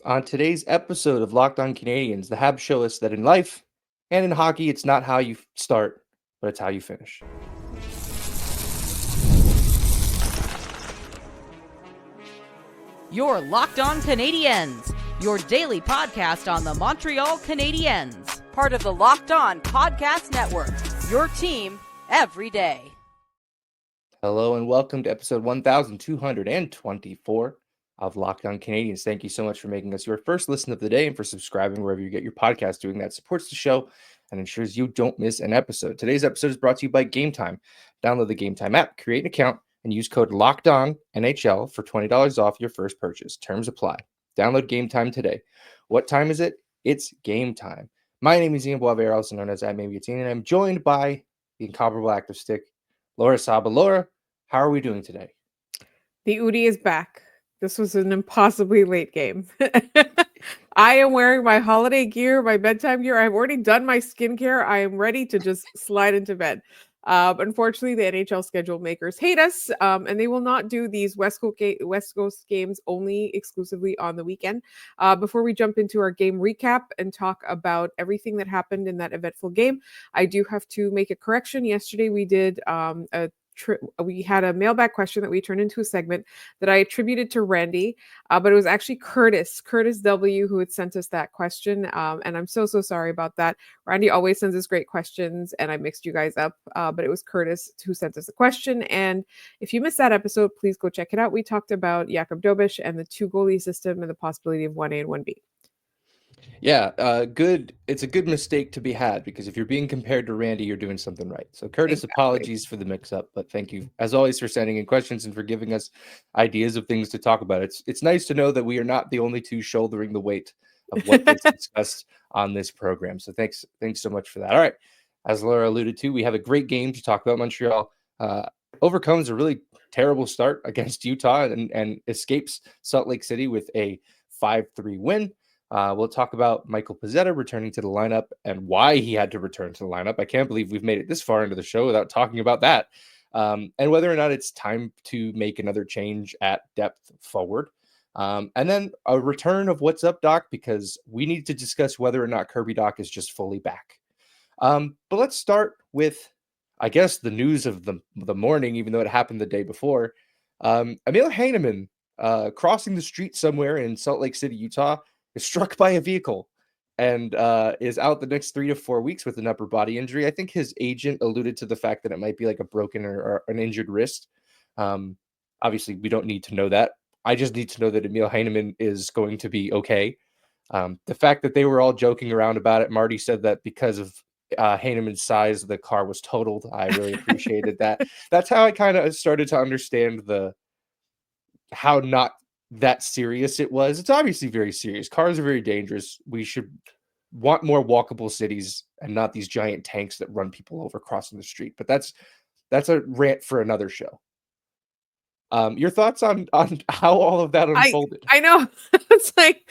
On today's episode of Locked On Canadiens, the Habs show us that in life and in hockey, it's not how you start, but it's how you finish. You're Locked On Canadiens, your daily podcast on the Montreal Canadiens, part of the Locked On Podcast Network, your team every day. Hello and welcome to episode 1224 of Locked On Canadiens. Thank you so much for making us your first listen of the day and for subscribing wherever you get your podcast. Doing that supports the show and ensures you don't miss an episode. Today's episode is brought to you by Gametime. Download the Gametime app, create an account, and use code LOCKEDONNHL for $20 off your first purchase. Terms apply. Download Gametime today. What time is it? It's game time. My name is Ian Boisvert, also known as Maybe It's Ian, and I'm joined by the incomparable active stick, Laura Saba. Laura, how are we doing today? The Udi is back. This was an impossibly late game. I am wearing my holiday gear, my bedtime gear. I've already done my skincare. I am ready to just slide into bed. Unfortunately, the NHL schedule makers hate us, and they will not do these West Coast games only exclusively on the weekend. Before we jump into our game recap and talk about everything that happened in that eventful game, I do have to make a correction. Yesterday, we did we had a mailbag question that we turned into a segment that I attributed to Randy, but it was actually Curtis W, who had sent us that question, and I'm so sorry about that. Randy always sends us great questions, and I mixed you guys up, but it was Curtis who sent us the question. And if you missed that episode, please go check it out. We talked about Jakub Dobish and the two goalie system and the possibility of 1A and 1B. Yeah, good. It's a good mistake to be had because if you're being compared to Randy, you're doing something right. So, Curtis, apologies for the mix-up, but thank you, as always, for sending in questions and for giving us ideas of things to talk about. It's nice to know that we are not the only two shouldering the weight of what gets discussed on this program. So, thanks so much for that. All right, as Laura alluded to, we have a great game to talk about. Montreal overcomes a really terrible start against Utah and escapes Salt Lake City with a 5-3 win. We'll talk about Michael Pezzetta returning to the lineup and why he had to return to the lineup. I can't believe we've made it this far into the show without talking about that. And whether or not it's time to make another change at depth forward. And then a return of What's Up, Doc, because we need to discuss whether or not Kirby Dach is just fully back. But let's start with, I guess, the news of the morning, even though it happened the day before. Emil Heineman crossing the street somewhere in Salt Lake City, Utah, is struck by a vehicle and is out the next 3 to 4 weeks with an upper body injury. I think his agent alluded to the fact that it might be like a broken or an injured wrist. Obviously, we don't need to know that. I just need to know that Emil Heineman is going to be okay. The fact that they were all joking around about it, Marty said that because of Heineman's size, the car was totaled. I really appreciated that. That's how I kind of started to understand how not that serious it was. It's obviously very serious. Cars are very dangerous. We should want more walkable cities and not these giant tanks that run people over crossing the street. But that's a rant for another show. Your thoughts on how all of that unfolded? I know. It's like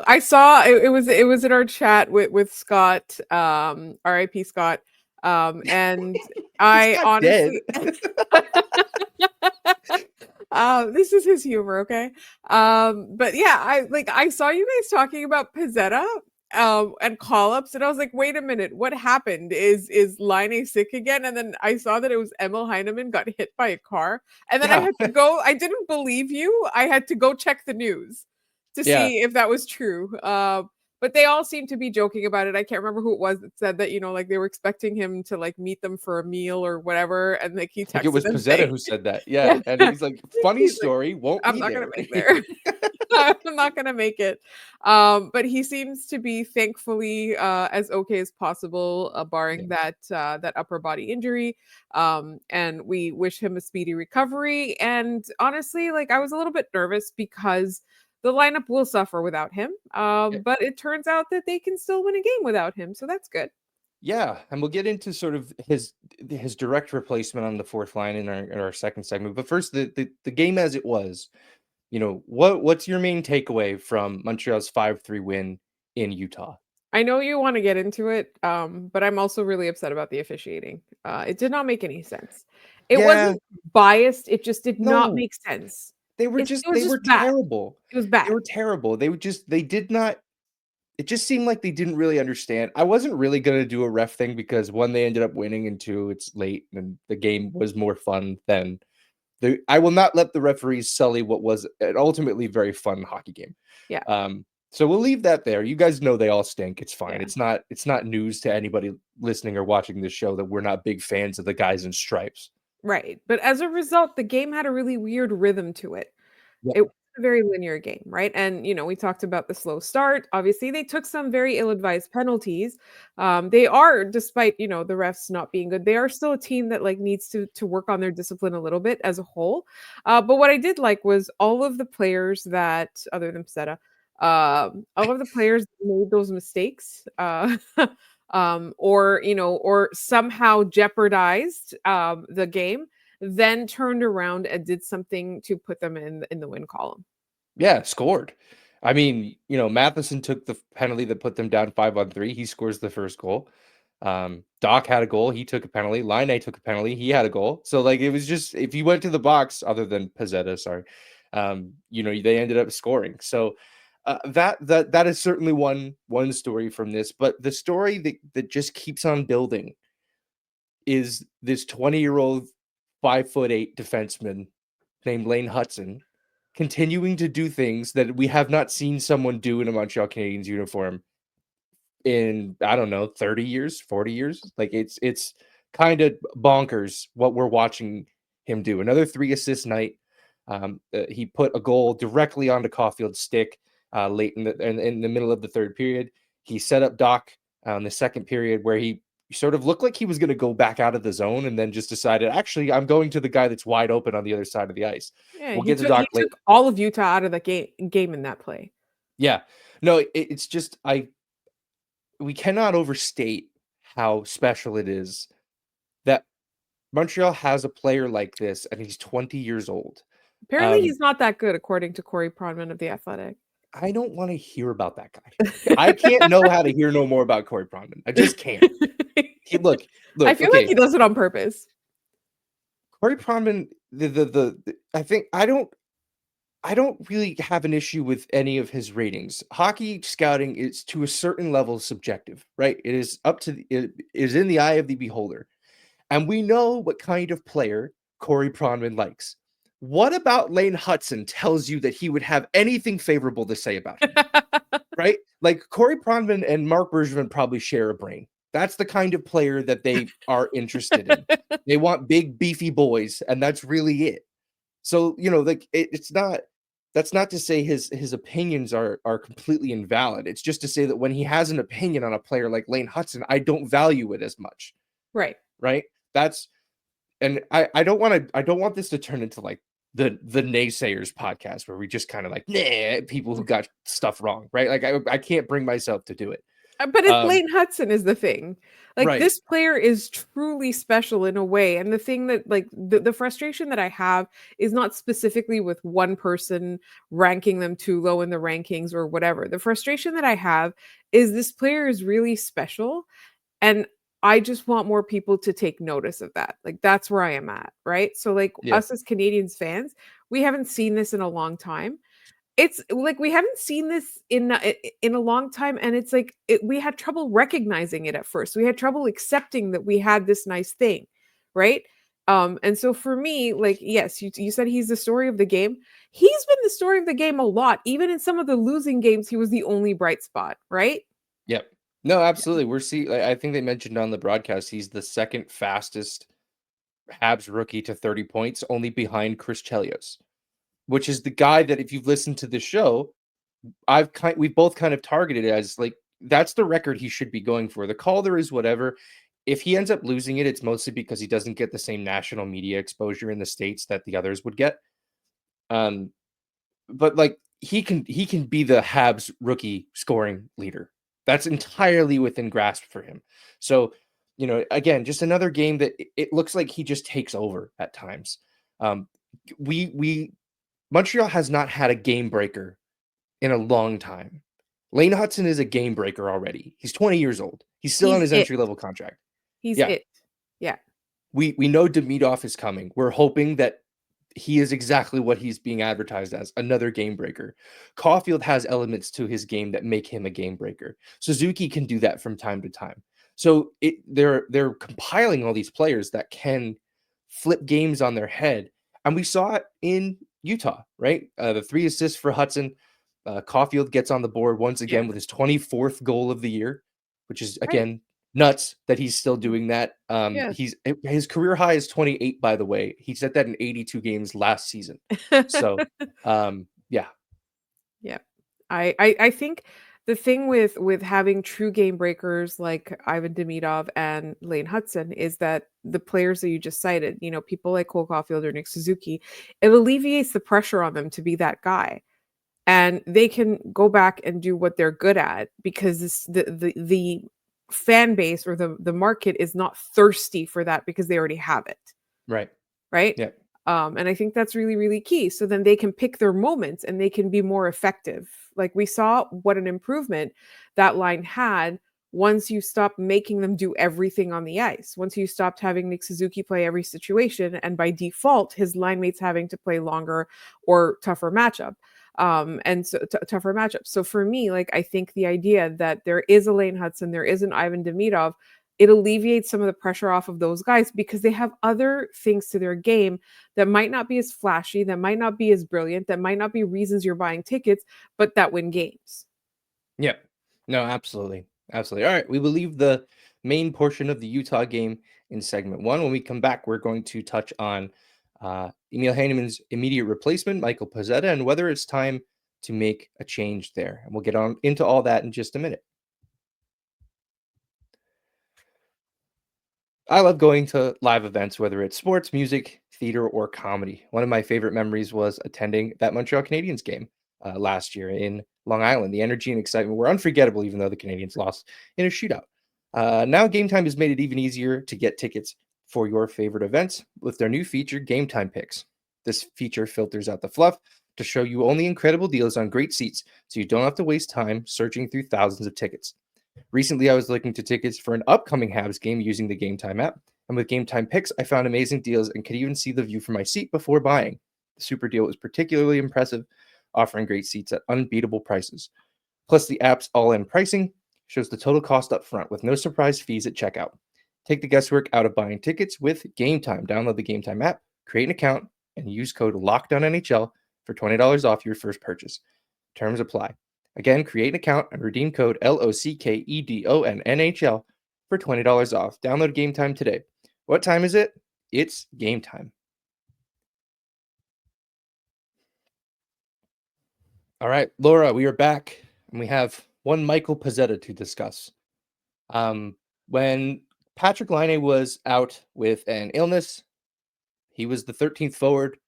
I saw it was in our chat with Scott, RIP Scott. And I honestly this is his humor, okay? But yeah, I saw you guys talking about Pezzetta and call-ups, and I was like, wait a minute, what happened? Is Line sick again? And then I saw that it was Emil Heineman got hit by a car, and then I had to go. I didn't believe you. I had to go check the news to see if that was true. But they all seem to be joking about it. I can't remember who it was that said that, like they were expecting him to like meet them for a meal or whatever. And like he texted it was Pezzetta who said that. Yeah. And he's like, funny story, like, I'm not going to make there. I'm not going to make it. But he seems to be thankfully as okay as possible, barring that upper body injury. And we wish him a speedy recovery. And honestly, like I was a little bit nervous because the lineup will suffer without him. But it turns out that they can still win a game without him. So that's good. Yeah, and we'll get into sort of his direct replacement on the fourth line in our second segment. But first, the game as it was. What's your main takeaway from Montreal's 5-3 win in Utah? I know you want to get into it, but I'm also really upset about the officiating. It did not make any sense. It wasn't biased. It just did not make sense. they were bad. terrible. It was bad. They were terrible. They did not. It just seemed like they didn't really understand. I wasn't really gonna do a ref thing because one, they ended up winning, and two, it's late and the game was more fun than the. I will not let the referees sully what was an ultimately very fun hockey game. Yeah. So we'll leave that there. You guys know they all stink. It's fine. Yeah. It's not news to anybody listening or watching this show that we're not big fans of the guys in stripes. Right. But as a result, the game had a really weird rhythm to it. Yeah. It was a very linear game, right? And we talked about the slow start. Obviously, they took some very ill-advised penalties. They are, despite the refs not being good, they are still a team that needs to work on their discipline a little bit as a whole. But what I did like was all of the players that, other than Pezzetta, all of the players that made those mistakes. Or somehow jeopardized the game, then turned around and did something to put them in the win column. Yeah, scored. I mean, Matheson took the penalty that put them down 5-on-3. He scores the first goal. Dach had a goal. He took a penalty. Line took a penalty. He had a goal. So it was just, if you went to the box, other than Pezzetta, sorry, they ended up scoring. So that is certainly one story from this. But the story that just keeps on building is this 20-year-old 5'8" defenseman named Lane Hutson continuing to do things that we have not seen someone do in a Montreal Canadiens uniform in, I don't know, 30 years, 40 years. It's kind of bonkers what we're watching him do. Another 3 assist night. He put a goal directly onto Caulfield's stick late in the middle of the third period. He set up Dach in the second period where he sort of looked like he was going to go back out of the zone and then just decided, actually, I'm going to the guy that's wide open on the other side of the ice. Yeah, We'll he get to Dach later. took all of Utah out of the game in that play. Yeah. No, it's just we cannot overstate how special it is that Montreal has a player like this, and he's 20 years old. Apparently, he's not that good, according to Corey Pronman of The Athletic. I don't want to hear about that guy. I can't know how to hear no more about Corey Pronman. I just can't. Look. I feel like he does it on purpose. Corey Pronman, I think I don't really have an issue with any of his ratings. Hockey scouting is to a certain level subjective, right? It is it is in the eye of the beholder. And we know what kind of player Corey Pronman likes. What about Lane Hutson tells you that he would have anything favorable to say about him? Right? Corey Pronman and Marc Bergevin probably share a brain. That's the kind of player that they are interested in. They want big, beefy boys, and that's really it. So, that's not to say his opinions are completely invalid. It's just to say that when he has an opinion on a player like Lane Hutson, I don't value it as much. Right. And I don't want this to turn into the naysayers podcast where we just kind of people who got stuff wrong, right? I can't bring myself to do it. But Lane Hutson is the thing. Right. This player is truly special in a way. And the thing that the frustration that I have is not specifically with one person ranking them too low in the rankings or whatever. The frustration that I have is this player is really special. And I just want more people to take notice of that. That's where I am at, right? So us as Canadiens fans, we haven't seen this in a long time. It's we haven't seen this in a long time, and it's we had trouble recognizing it at first. We had trouble accepting that we had this nice thing, right? And so for me, yes, you said he's the story of the game. He's been the story of the game a lot. Even in some of the losing games, he was the only bright spot, right? Yep. No, absolutely. We're seeing. I think they mentioned on the broadcast he's the second fastest Habs rookie to 30 points, only behind Chris Chelios, which is the guy that, if you've listened to the show, we've both kind of targeted as that's the record he should be going for. The Calder is whatever. If he ends up losing it, it's mostly because he doesn't get the same national media exposure in the States that the others would get. But he can be the Habs rookie scoring leader. That's entirely within grasp for him. So, again, just another game that it looks like he just takes over at times. Montreal has not had a game breaker in a long time. Lane Hutson is a game breaker already. He's 20 years old. He's still on his entry-level contract. He's it. Yeah. We know Demidov is coming. We're hoping that he is exactly what he's being advertised as, another game breaker. Caulfield has elements to his game that make him a game breaker. Suzuki can do that from time to time. So they're compiling all these players that can flip games on their head. And we saw it in Utah, right? The 3 assists for Hutson. Caulfield gets on the board once again with his 24th goal of the year, which is, again, nuts that he's still doing that. His career high is 28, by the way. He set that in 82 games last season. So, yeah. Yeah. I think the thing with having true game breakers like Ivan Demidov and Lane Hutson is that the players that you just cited, people like Cole Caulfield or Nick Suzuki, it alleviates the pressure on them to be that guy. And they can go back and do what they're good at because the fan base or the market is not thirsty for that because they already have it. Right. Yeah. And I think that's really, really key. So then they can pick their moments and they can be more effective. Like we saw what an improvement that line had once you stopped making them do everything on the ice. Once you stopped having Nick Suzuki play every situation, and by default, his line mates having to play longer or tougher matchup. Tougher matchups. So for me, like I think the idea that there is a Lane Hutson, there is an Ivan Demidov, it alleviates some of the pressure off of those guys because they have other things to their game that might not be as flashy, that might not be as brilliant, that might not be reasons you're buying tickets, but that win games. Yeah. No, absolutely. Absolutely. All right. We will leave the main portion of the Utah game in segment 1. When we come back, we're going to touch on Emil Heineman's immediate replacement, Michael Pezzetta, and whether it's time to make a change there. And we'll get on into all that in just a minute. I love going to live events, whether it's sports, music, theater, or comedy. One of my favorite memories was attending that Montreal Canadiens game last year in Long Island. The energy and excitement were unforgettable, even though the Canadiens lost in a shootout. Now, Gametime has made it even easier to get tickets for your favorite events with their new feature, Gametime Picks. This feature filters out the fluff to show you only incredible deals on great seats, so you don't have to waste time searching through thousands of tickets. Recently, I was looking to tickets for an upcoming Habs game using the Gametime app, and with Gametime Picks, I found amazing deals and could even see the view from my seat before buying. The super deal was particularly impressive, offering great seats at unbeatable prices. Plus, the app's all-in pricing shows the total cost up front with no surprise fees at checkout. Take the guesswork out of buying tickets with Gametime. Download the Gametime app, create an account, and use code LOCKEDONNHL for $20 off your first purchase. Terms apply. Again, create an account and redeem code LOCKEDONNHL for $20 off. Download Gametime today. What time is it? It's game time. All right, Laura, we are back, and we have one Michael Pezzetta to discuss. When Patrick Laine was out with an illness, he was the 13th forward.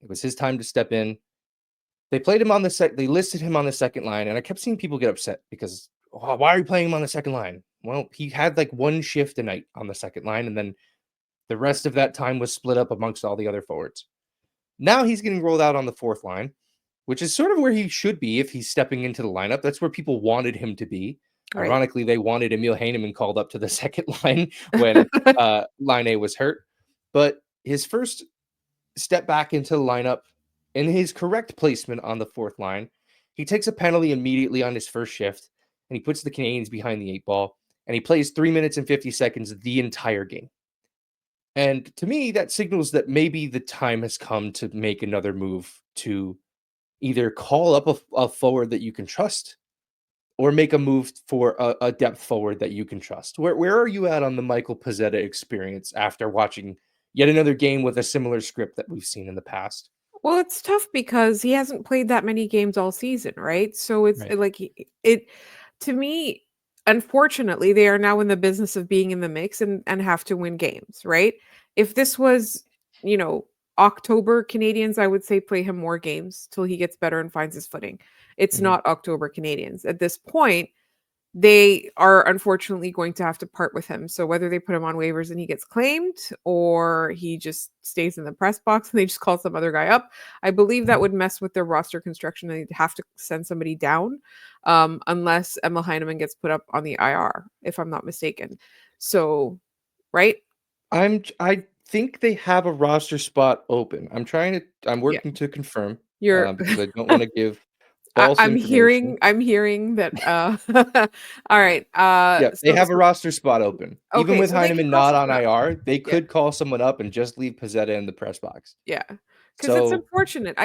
It was his time to step in. They played him on the they listed him on the second line, and I kept seeing people get upset because, why are you playing him on the second line? Well, he had like one shift a night on the second line, and then the rest of that time was split up amongst all the other forwards. Now he's getting rolled out on the fourth line, which is sort of where he should be if he's stepping into the lineup. That's where people wanted him to be. Right. Ironically, they wanted Emil Heineman called up to the second line when Laine was hurt. But his first step back into the lineup, in his correct placement on the fourth line, he takes a penalty immediately on his first shift, and he puts the Canadiens behind the 8 ball, and he plays 3 minutes and 50 seconds the entire game. And to me, that signals that maybe the time has come to make another move to either call up a forward that you can trust or make a move for a depth forward that you can trust. Where are you at on the Michael Pezzetta experience after watching yet another game with a similar script that we've seen in the past? Well, it's tough because he hasn't played that many games all season, right? So it's like it to me, unfortunately, they are now in the business of being in the mix and have to win games, right? If this was, October Canadiens, I would say play him more games till he gets better and finds his footing. It's not October Canadiens. At this point, they are unfortunately going to have to part with him. So whether they put him on waivers and he gets claimed or he just stays in the press box and they just call some other guy up, I believe that would mess with their roster construction. They'd have to send somebody down unless Emil Heineman gets put up on the IR, if I'm not mistaken. So, right? I think they have a roster spot open. I'm Yeah. working to confirm You're because I don't want to give false I'm information. hearing that all right. Yeah, they have a roster spot open. Even Okay, with so they can Heineman call not on someone up. IR, they Yeah. could call someone up and just leave Pezzetta in the press box. Yeah. Because it's So unfortunate.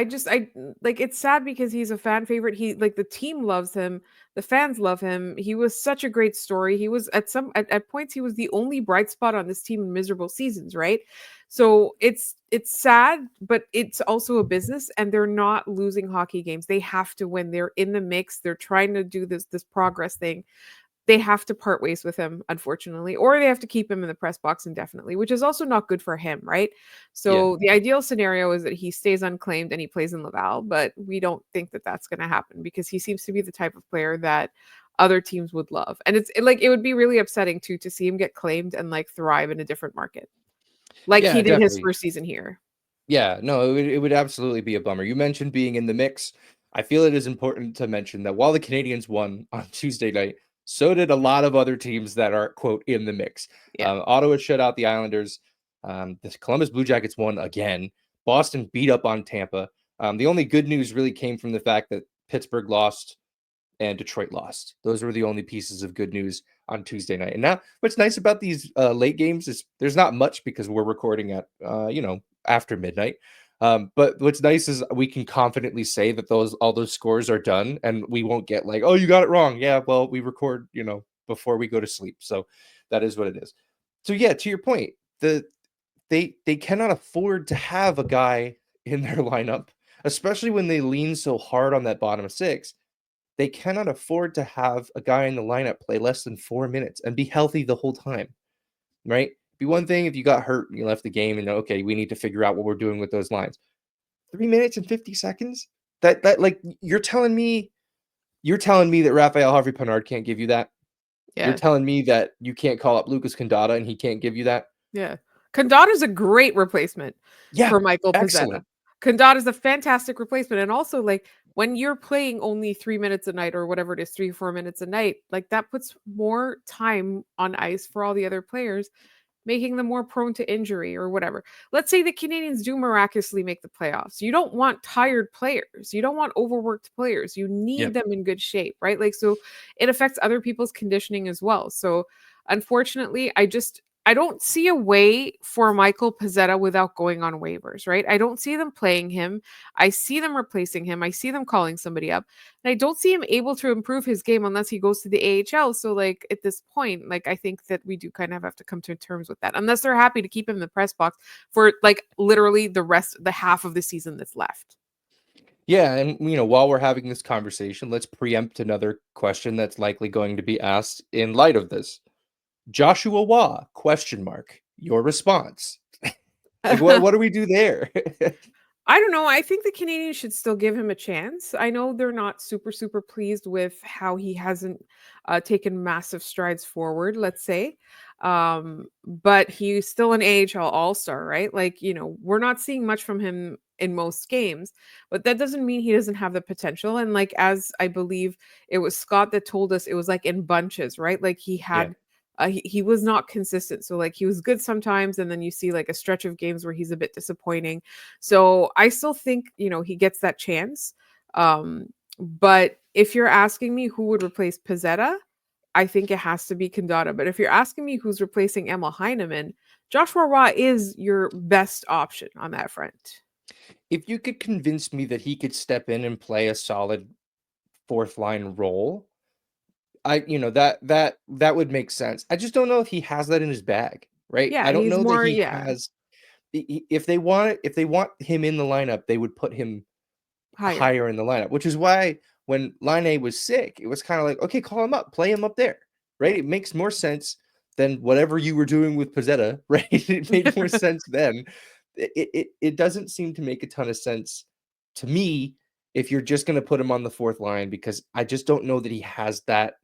Like, it's sad because he's a fan favorite. He like, the team loves him, the fans love him. He was such a great story. He was at points he was the only bright spot on this team in miserable seasons, right? So it's sad, but it's also a business, and they're not losing hockey games. They have to win. They're in the mix. They're trying to do this progress thing. They have to part ways with him, unfortunately, or they have to keep him in the press box indefinitely, which is also not good for him, right? yeah. So the ideal scenario is that he stays unclaimed and he plays in Laval, but we don't think that that's going to happen because he seems to be the type of player that other teams would love. And it would be really upsetting too to see him get claimed and like thrive in a different market, like he Yeah, did his definitely. first season here. Yeah, no, it would absolutely be a bummer. You mentioned being in the mix. I feel it is important to mention that while the Canadiens won on Tuesday night, so did a lot of other teams that are, quote, in the mix. Yeah. Ottawa shut out the Islanders. The Columbus Blue Jackets won again. Boston beat up on Tampa. The only good news really came from the fact that Pittsburgh lost and Detroit lost. Those were the only pieces of good news on Tuesday night. And now, what's nice about these late games is there's not much because we're recording at after midnight. But what's nice is we can confidently say that all those scores are done, and we won't get like, oh, you got it wrong. Yeah, well, we record before we go to sleep, so that is what it is. So yeah, to your point, they cannot afford to have a guy in their lineup, especially when they lean so hard on that bottom six. They cannot afford to have a guy in the lineup play less than 4 minutes and be healthy the whole time, right? Be one thing if you got hurt and you left the game and okay, we need to figure out what we're doing with those lines. 3 minutes and 50 seconds? That like you're telling me that Raphael Harvey Pinard can't give you that? You're Yeah. telling me that you can't call up Lucas Condada and he can't give you that? Yeah. Condada's a great replacement Yeah, for Michael Pezzetta. excellent. Condada's a fantastic replacement. And also, like, when you're playing only 3 minutes a night or whatever it is, 3, 4 minutes a night, like that puts more time on ice for all the other players, making them more prone to injury or whatever. Let's say the Canadians do miraculously make the playoffs. You don't want tired players. You don't want overworked players. You need Yep. them in good shape, right? Like, so it affects other people's conditioning as well. So unfortunately, I don't see a way for Michael Pezzetta without going on waivers, right? I don't see them playing him. I see them replacing him. I see them calling somebody up. And I don't see him able to improve his game unless he goes to the AHL. So, like, at this point, like, I think that we do kind of have to come to terms with that. Unless they're happy to keep him in the press box for like literally the half of the season that's left. Yeah, and while we're having this conversation, let's preempt another question that's likely going to be asked in light of this. Joshua Waugh, question mark. Your response. Like, what do we do there? I don't know. I think the Canadians should still give him a chance. I know they're not super pleased with how he hasn't taken massive strides forward, let's say. But he's still an AHL All-Star, right? Like, we're not seeing much from him in most games, but that doesn't mean he doesn't have the potential. And like, as I believe it was Scott that told us, it was like in bunches, right? Like he Yeah. had he was not consistent. So like he was good sometimes, and then you see like a stretch of games where he's a bit disappointing. So I still think, he gets that chance. But if you're asking me who would replace Pezzetta, I think it has to be Condada. But if you're asking me who's replacing Emil Heineman, Joshua Raw is your best option on that front. If you could convince me that he could step in and play a solid fourth line role, that would make sense. I just don't know if he has that in his bag, right? I Yeah, don't he's know that more, he yeah, has. If they want him in the lineup, they would put him higher. higher in the lineup, which is why when Line was sick, it was kind of like, okay, call him up, play him up there, right? Yeah. It makes more sense than whatever you were doing with Pezzetta, right? It made more sense then. It doesn't seem to make a ton of sense to me if you're just going to put him on the fourth line, because I just don't know that he has that.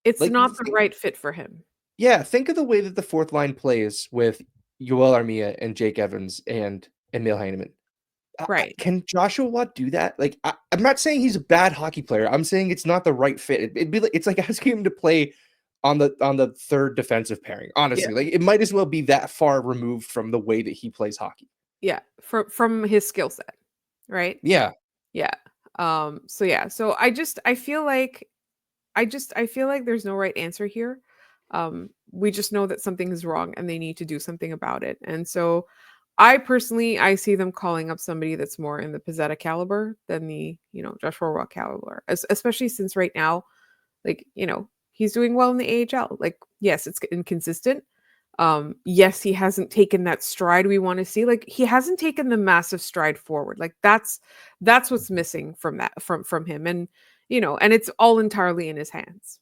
It's Like, not the right fit for him. yeah, think of the way that the fourth line plays with Yoel Armia and Jake Evans and Emil Heineman. Right. Can Joshua Watt do that? Like, I'm not saying he's a bad hockey player. I'm saying it's not the right fit. It's like asking him to play on the third defensive pairing. Honestly, like it might as well be that far removed from the way that he plays hockey. Yeah, from his skill set, right? Yeah. Yeah. So I feel like there's no right answer here. We just know that something is wrong and they need to do something about it. And so I see them calling up somebody that's more in the Pezzetta caliber than the, Joshua Roy caliber, especially since right now, like, he's doing well in the AHL. Like, yes, it's inconsistent. Yes, he hasn't taken that stride we want to see. Like, he hasn't taken the massive stride forward. Like, that's what's missing from him. And, and it's all entirely in his hands.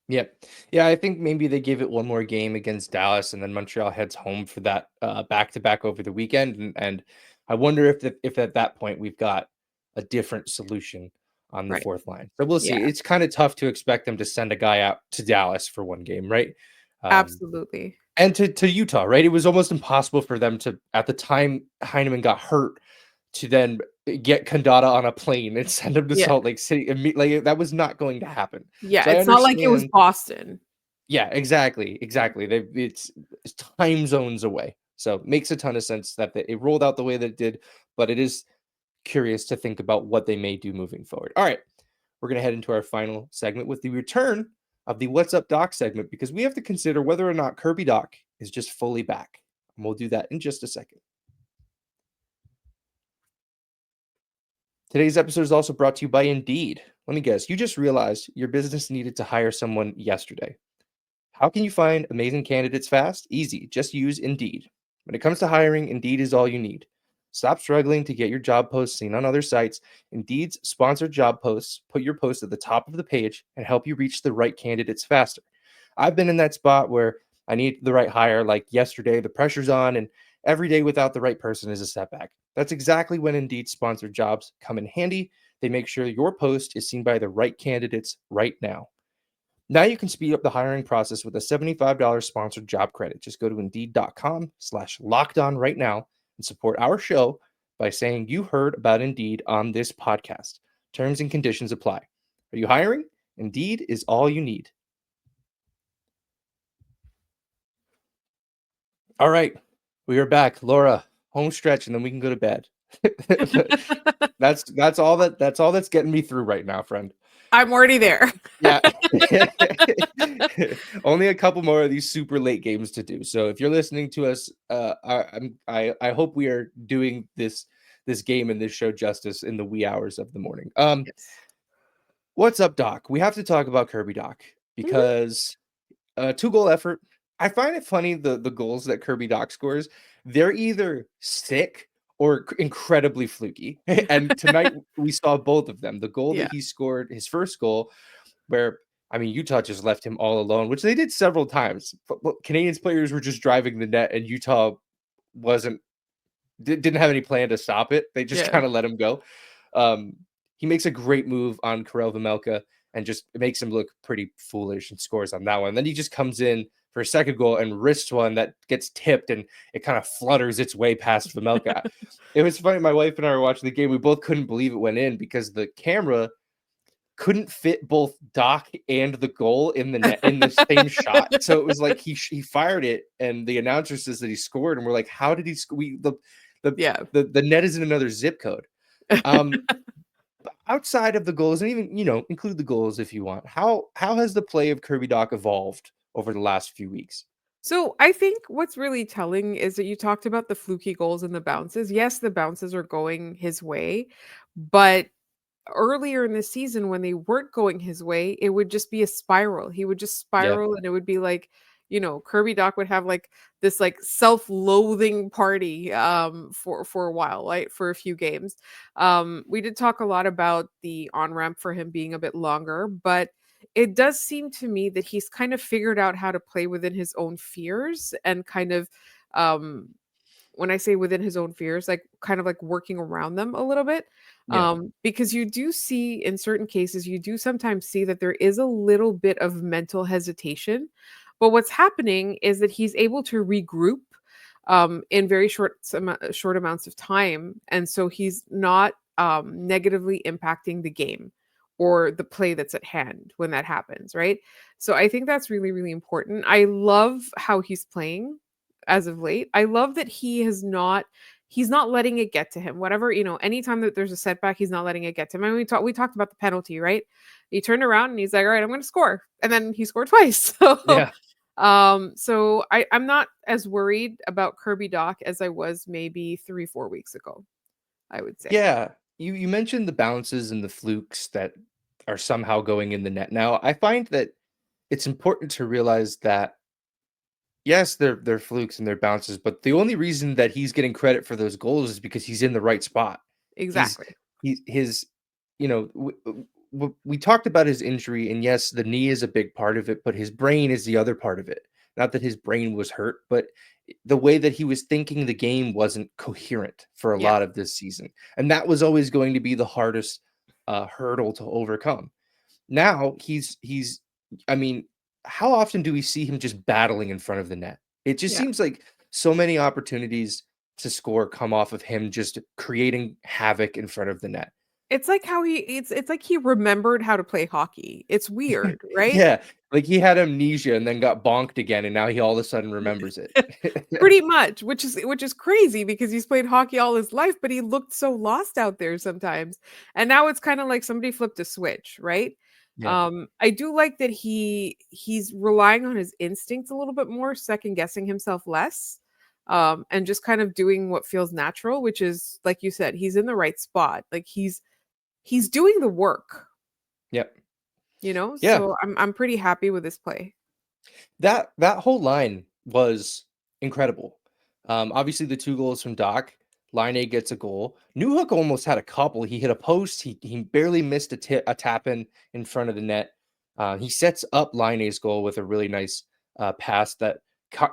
Yep. Yeah, I think maybe they give it one more game against Dallas, and then Montreal heads home for that back-to-back over the weekend. And I wonder if at that point we've got a different solution on the Right. fourth line. So we'll see. Yeah. It's kind of tough to expect them to send a guy out to Dallas for one game, right? Absolutely. And to Utah, right? It was almost impossible for them to, at the time Heineman got hurt, to then get Kandata on a plane and send him to Yeah. Salt Lake City. Like that was not going to happen. Yeah. So I It's not like it was understand. Boston. Yeah, exactly. It's time zones away. So makes a ton of sense that it rolled out the way that it did, but it is curious to think about what they may do moving forward. All right, we're going to head into our final segment with the return of the What's Up Doc segment, because we have to consider whether or not Kirby Dach is just fully back. And we'll do that in just a second. Today's episode is also brought to you by Indeed. Let me guess, you just realized your business needed to hire someone yesterday. How can you find amazing candidates fast? Easy. Just use Indeed. When it comes to hiring, Indeed is all you need. Stop struggling to get your job posts seen on other sites. Indeed's sponsored job posts put your post at the top of the page and help you reach the right candidates faster. I've been in that spot where I need the right hire, like yesterday, the pressure's on, and every day without the right person is a setback. That's exactly when Indeed sponsored jobs come in handy. They make sure your post is seen by the right candidates right now. Now you can speed up the hiring process with a $75 sponsored job credit. Just go to Indeed.com/lockedon right now and support our show by saying you heard about Indeed on this podcast. Terms and conditions apply. Are you hiring? Indeed is all you need. All right, we are back. Laura, home stretch, and then we can go to bed. that's all that's getting me through right now, friend. I'm already there. Yeah. Only a couple more of these super late games to do. So if you're listening to us, I hope we are doing this game and this show justice in the wee hours of the morning. Yes. What's up, Doc? We have to talk about Kirby Dach because 2-goal effort. I find it funny the goals that Kirby Dach scores, they're either sick or incredibly fluky. And tonight we saw both of them. The goal that he scored, his first goal, where Utah just left him all alone, which they did several times. But Canadians players were just driving the net, and Utah didn't have any plan to stop it. They just kind of let him go. He makes a great move on Karel Vejmelka and just makes him look pretty foolish and scores on that one. And then he just comes in for a second goal and wrists one that gets tipped and it kind of flutters its way past Vejmelka. It was funny. My wife and I were watching the game. We both couldn't believe it went in because the camera couldn't fit both Dach and the goal in the net in the same shot. So it was like he fired it, and the announcer says that he scored, and we're like, how did he score? The net is in another zip code. Outside of the goals, and even include the goals if you want, how has the play of Kirby Dach evolved over the last few weeks? So I think what's really telling is that you talked about the fluky goals and the bounces. Yes, the bounces are going his way, but earlier in the season when they weren't going his way, it would just be a spiral. He would just spiral and it would be like, Kirby Dach would have like this like self-loathing party for a while, right? For a few games. We did talk a lot about the on-ramp for him being a bit longer, but it does seem to me that he's kind of figured out how to play within his own fears and kind of when I say within his own fears, like kind of like working around them a little bit. Because you do see in certain cases, you do sometimes see that there is a little bit of mental hesitation. But what's happening is that he's able to regroup in very short amounts of time. And so he's not negatively impacting the game, or the play that's at hand when that happens, right? So I think that's really, really important. I love how he's playing as of late. I love that he's not letting it get to him. Whatever, anytime that there's a setback, he's not letting it get to him. I mean, we talked about the penalty, right? He turned around and he's like, all right, I'm gonna score. And then he scored twice. So Yeah. I'm not as worried about Kirby Dach as I was maybe 3-4 weeks ago, I would say. Yeah. You mentioned the bounces and the flukes that are somehow going in the net. Now, I find that it's important to realize that yes, they're flukes and they're bounces, but the only reason that he's getting credit for those goals is because he's in the right spot. He's Exactly. he's his we talked about his injury, and yes, the knee is a big part of it, but his brain is the other part of it. Not that his brain was hurt, but the way that he was thinking the game wasn't coherent for a Yeah. lot of this season. And that was always going to be the hardest hurdle to overcome. Now I mean, how often do we see him just battling in front of the net? It just Yeah. seems like so many opportunities to score come off of him just creating havoc in front of the net. It's like how it's like he remembered how to play hockey. It's weird, right? Yeah, like he had amnesia and then got bonked again, and now he all of a sudden remembers it. Pretty much, which is crazy because he's played hockey all his life, but he looked so lost out there sometimes. And now it's kind of like somebody flipped a switch, right? Yeah, I do like that he's relying on his instincts a little bit more, second guessing himself less, and just kind of doing what feels natural, which is like you said, he's in the right spot. Like he's doing the work, yep, yeah. So I'm pretty happy with this play. That whole line was incredible. Obviously the 2 goals from Doc. Line gets a goal. Newhook almost had a couple. He hit a post. He barely missed a tap in front of the net. He sets up Line's goal with a really nice pass that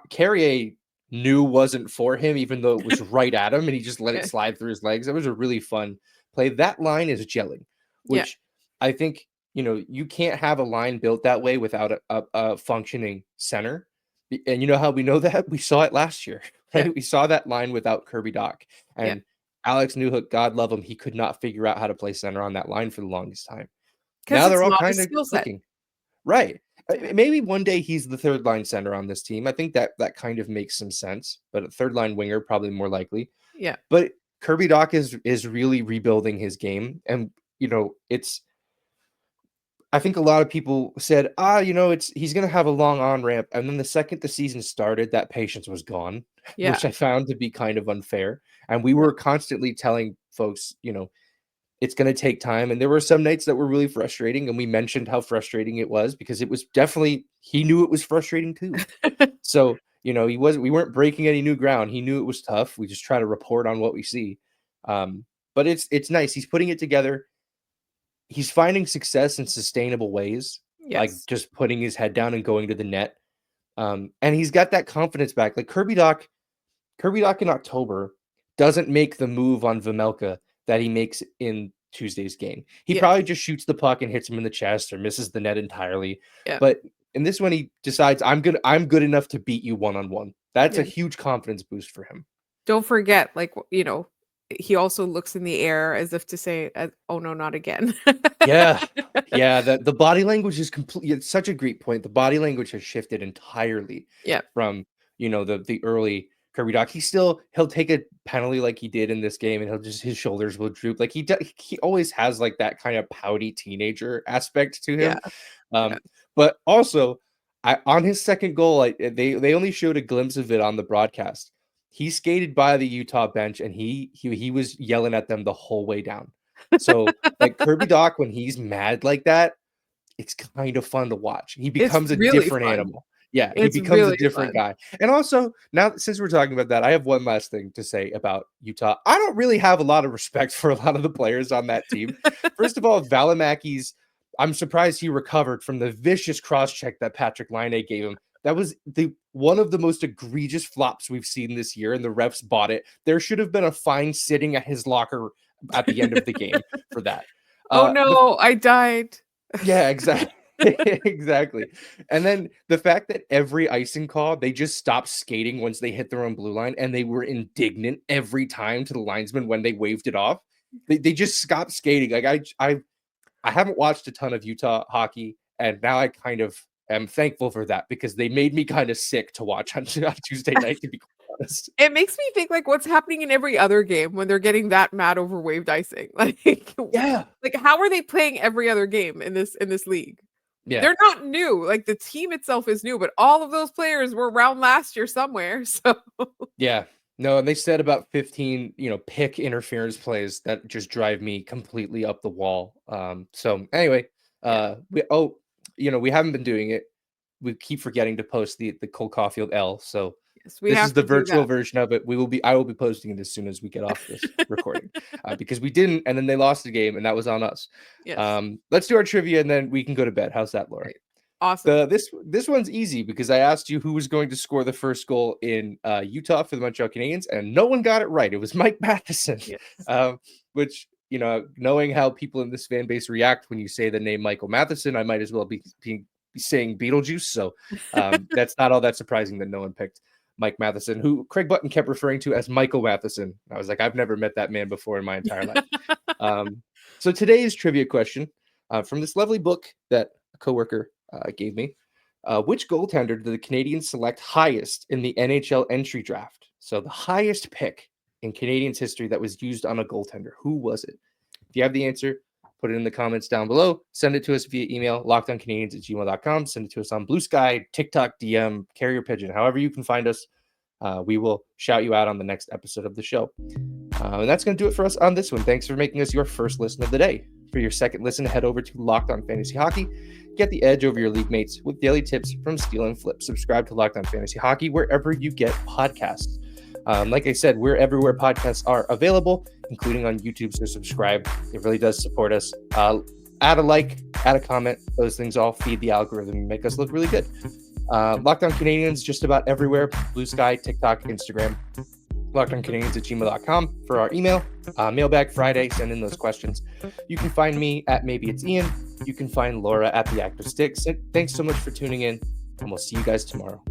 Carrier knew wasn't for him, even though it was right at him, and he just let it Yeah. slide through his legs. That was a really fun play. That line is gelling, Yeah. which I think you can't have a line built that way without a functioning center. And you know how we know that? We saw it last year, Yeah. right? We saw that line without Kirby Dach. Yeah. And Alex Newhook, God love him, he could not figure out how to play center on that line for the longest time. Because Now it's they're all not a kind of skill set. clicking. Right. Yeah. Maybe one day he's the third line center on this team. I think that kind of makes some sense, but a third line winger probably more likely. Yeah. But Kirby Dach is really rebuilding his game, and it's I think a lot of people said, he's going to have a long on ramp. And then the second the season started, that patience was gone, Yeah. which I found to be kind of unfair. And we Yeah. were constantly telling folks, it's going to take time. And there were some nights that were really frustrating. And we mentioned how frustrating it was because it was definitely, he knew it was frustrating too. So, we weren't breaking any new ground. He knew it was tough. We just try to report on what we see. But it's nice. He's putting it together. He's finding success in sustainable ways, like Yes. just putting his head down and going to the net. And he's got that confidence back. Like Kirby Dach in October doesn't make the move on Vejmelka that he makes in Tuesday's game. He Yeah. probably just shoots the puck and hits him in the chest or misses the net entirely. Yeah. But in this one, he decides I'm good enough to beat you one-on-one. That's a Yeah. huge confidence boost for him. Don't forget, like, he also looks in the air as if to say, oh no, not again. Yeah. Yeah, the body language is completely it's such a great point. The body language has shifted entirely Yeah. from, the early Kirby Dach. He'll take a penalty like he did in this game and his shoulders will droop. Like he always has like that kind of pouty teenager aspect to him. Yeah. Um, Yeah. but also on his second goal, they only showed a glimpse of it on the broadcast. He skated by the Utah bench and he was yelling at them the whole way down. So like Kirby Dach, when he's mad like that, it's kind of fun to watch. He It's becomes a really different fun. animal. Yeah, he It's becomes a really different fun. guy. And also, now since we're talking about that, I have one last thing to say about Utah. I don't really have a lot of respect for a lot of the players on that team. First of all, Valimaki's, I'm surprised he recovered from the vicious cross-check that Patrick Laine gave him. That was one of the most egregious flops we've seen this year, and the refs bought it. There should have been a fine sitting at his locker at the end of the game for that. Oh The no, I died. Yeah, exactly. Exactly. And then the fact that every icing call, they just stopped skating once they hit their own blue line, and they were indignant every time to the linesman when they waved it off. They just stopped skating. Like I haven't watched a ton of Utah hockey, and now I kind of am thankful for that because they made me kind of sick to watch on Tuesday night, to be quite honest. It makes me think like what's happening in every other game when they're getting that mad over waved icing. Like, Yeah. like how are they playing every other game in this league? Yeah. They're not new. Like the team itself is new, but all of those players were around last year somewhere. So Yeah. No, and they said about 15, pick interference plays that just drive me completely up the wall. So anyway, we haven't been doing it. We keep forgetting to post the Cole Caulfield L. So yes, we this have is the to do virtual that. version of it. I will be posting it as soon as we get off this recording because we didn't, and then they lost the game, and that was on us. Yes. Let's do our trivia, and then we can go to bed. How's that, Laura? Right. Awesome. This one's easy because I asked you who was going to score the first goal in Utah for the Montreal Canadiens, and no one got it right. It was Mike Matheson, Yes. which, knowing how people in this fan base react when you say the name Michael Matheson, I might as well be saying Beetlejuice. So that's not all that surprising that no one picked Mike Matheson, who Craig Button kept referring to as Michael Matheson. I was like, I've never met that man before in my entire life. So today's trivia question from this lovely book that a coworker gave me. Which goaltender did the Canadiens select highest in the NHL entry draft? So the highest pick in Canadiens history that was used on a goaltender. Who was it? If you have the answer, put it in the comments down below. Send it to us via email, lockedoncanadiens@gmail.com. Send it to us on Blue Sky, TikTok, DM, carrier pigeon, however you can find us. We will shout you out on the next episode of the show. And that's going to do it for us on this one. Thanks for making us your first listen of the day. For your second listen, head over to Locked On Fantasy Hockey. Get the edge over your league mates with daily tips from Steal and Flip. Subscribe to Locked On Fantasy Hockey wherever you get podcasts. Like I said, we're everywhere podcasts are available, including on YouTube, so subscribe. It really does support us. Add a like, add a comment. Those things all feed the algorithm and make us look really good. Locked On Canadiens just about everywhere. Blue Sky, TikTok, Instagram. LockedOnCanadiens@gmail.com for our email. Mailbag Friday, send in those questions. You can find me at Maybe It's Ian. You can find Laura at The Active Sticks. Thanks so much for tuning in, and we'll see you guys tomorrow.